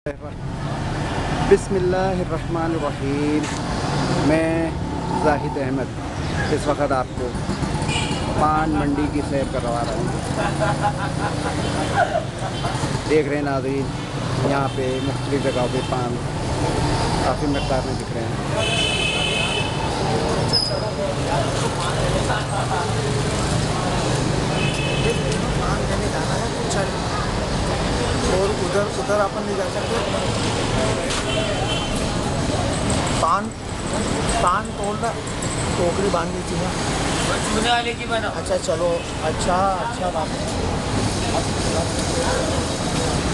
बिस्मिल्लाहिर्रहमानिर्रहीम। मैं जाहिद अहमद इस वक्त आपको पान मंडी की सैर करवा रहा हूँ। देख रहे हैं नाज़रीन, यहाँ पे मुख्तलिफ़ जगहों पे पान काफ़ी मकदार में दिख रहे हैं। और उधर अपन नहीं जा सकते। पान तोड़ रहा, टोकरी बांध दी थी ना चूने वाले की बना। अच्छा चलो, अच्छा बात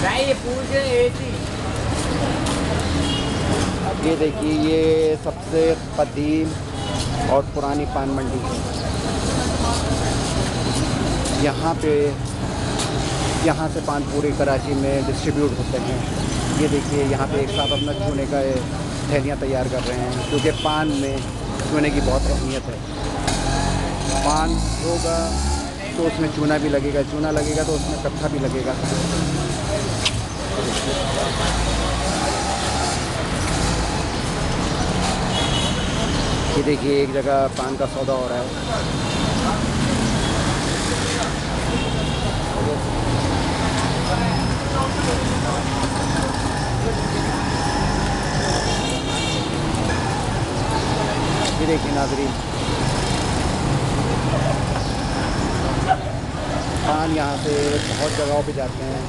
है। ये पूछ रहे थी। ये देखिए, ये सबसे कदीम और पुरानी पान मंडी है। यहाँ से पान पूरे कराची में डिस्ट्रीब्यूट होते हैं। ये देखिए, यहाँ पे एक साथ अपना चूने का थैलियाँ तैयार कर रहे हैं, क्योंकि पान में चूने की बहुत अहमियत है। पान होगा तो उसमें चूना भी लगेगा, चूना लगेगा तो उसमें कत्था भी लगेगा। ये देखिए, एक जगह पान का सौदा हो रहा है। ये देखिए नाज़रीन, पान यहाँ से बहुत जगहों पे जाते हैं।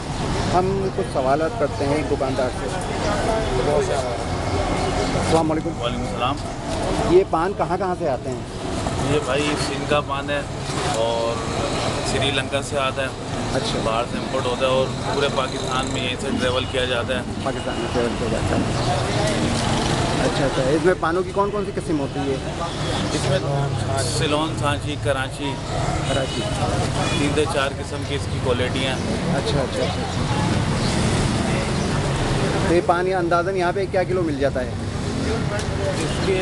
हम कुछ सवालात करते हैं एक दुकानदार से। अस्सलाम वालेकुम। वालेकुम सलाम। ये पान कहाँ से आते हैं? ये भाई सिंध का पान है और श्रीलंका से आता है। अच्छा, बाहर से इम्पोर्ट होता है और पूरे पाकिस्तान में यहीं से ट्रेवल किया जाता है। पाकिस्तान में ट्रेवल किया जाता है। अच्छा, इसमें पानों की कौन सी किस्म होती है? इसमें सिलोन, सांची, कराची 3 से 4 किस्म की इसकी क्वालिटी हैं। अच्छा। तो ये पान या अंदाज़न यहाँ पे क्या किलो मिल जाता है? इसके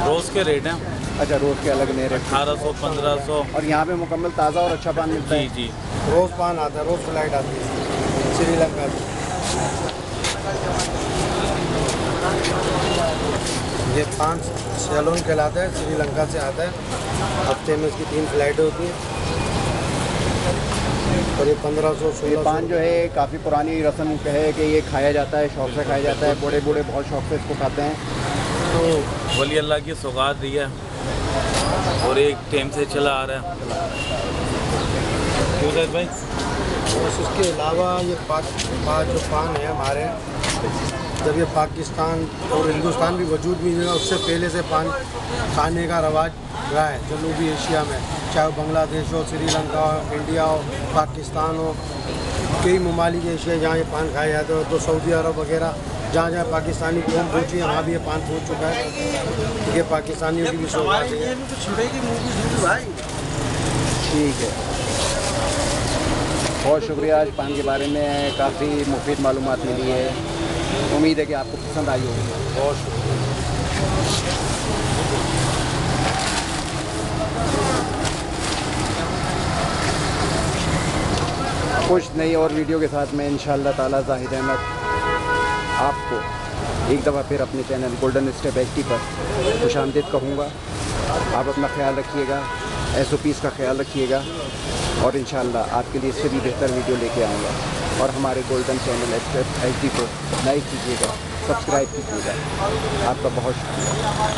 रोज़ के रेट हैं। अच्छा, रोज़ के अलग मेरे 1800, 1500। और यहाँ पे मुकम्मल ताज़ा और अच्छा पान मिलता है। जी। रोज़ पान आता है, रोज़ फ्लाइट आती है श्रीलंका से। ये पान सैलोन कहलाता है, श्रीलंका से आता है। हफ्ते में इसकी 3 फ्लाइटें होती हैं और ये 1500 ये पान जो है काफ़ी पुरानी रस्म है कि ये खाया जाता है, शौक़ से खाया जाता है। बूढ़े बहुत शौक़ से इसको खाते हैं। तो वली अल्लाह की सौगात दी है और एक टाइम से चला आ रहा है। क्यों सर भाई? बस इसके अलावा ये जो पान है हमारे, जब ये पाकिस्तान और हिंदुस्तान भी वजूद में है, उससे पहले से पान खाने का रवाज रहा है जनूबी एशिया में। चाहे बांग्लादेश हो, श्रीलंका हो, इंडिया हो, पाकिस्तान हो, कई ममालिक एशिया जहाँ ये पान खाया जाता है। तो सऊदी अरब वगैरह जहाँ पाकिस्तानी कौम पहुँची है, वहाँ भी ये पान पहुँच चुका है। ये पाकिस्तानियों की भी सौगात है। ठीक है, बहुत शुक्रिया। आज पान के बारे में काफ़ी मुफीद मालूमात मिली है। उम्मीद है कि आपको पसंद आई होगी। बहुत शुक्रिया। कुछ नई और वीडियो के साथ मैं इंशाअल्लाह ताला जाहिद अहमद आपको एक दफ़ा फिर अपने चैनल गोल्डन स्टेप एक्टिव पर खुशामदीद कहूँगा। आप अपना ख्याल रखिएगा, SOPs का ख्याल रखिएगा और इंशाअल्लाह आपके लिए इससे भी बेहतर वीडियो लेके आऊँगा। और हमारे गोल्डन चैनल स्टेप एक्टिव को लाइक कीजिएगा, सब्सक्राइब कीजिएगा। आपका बहुत शुक्रिया।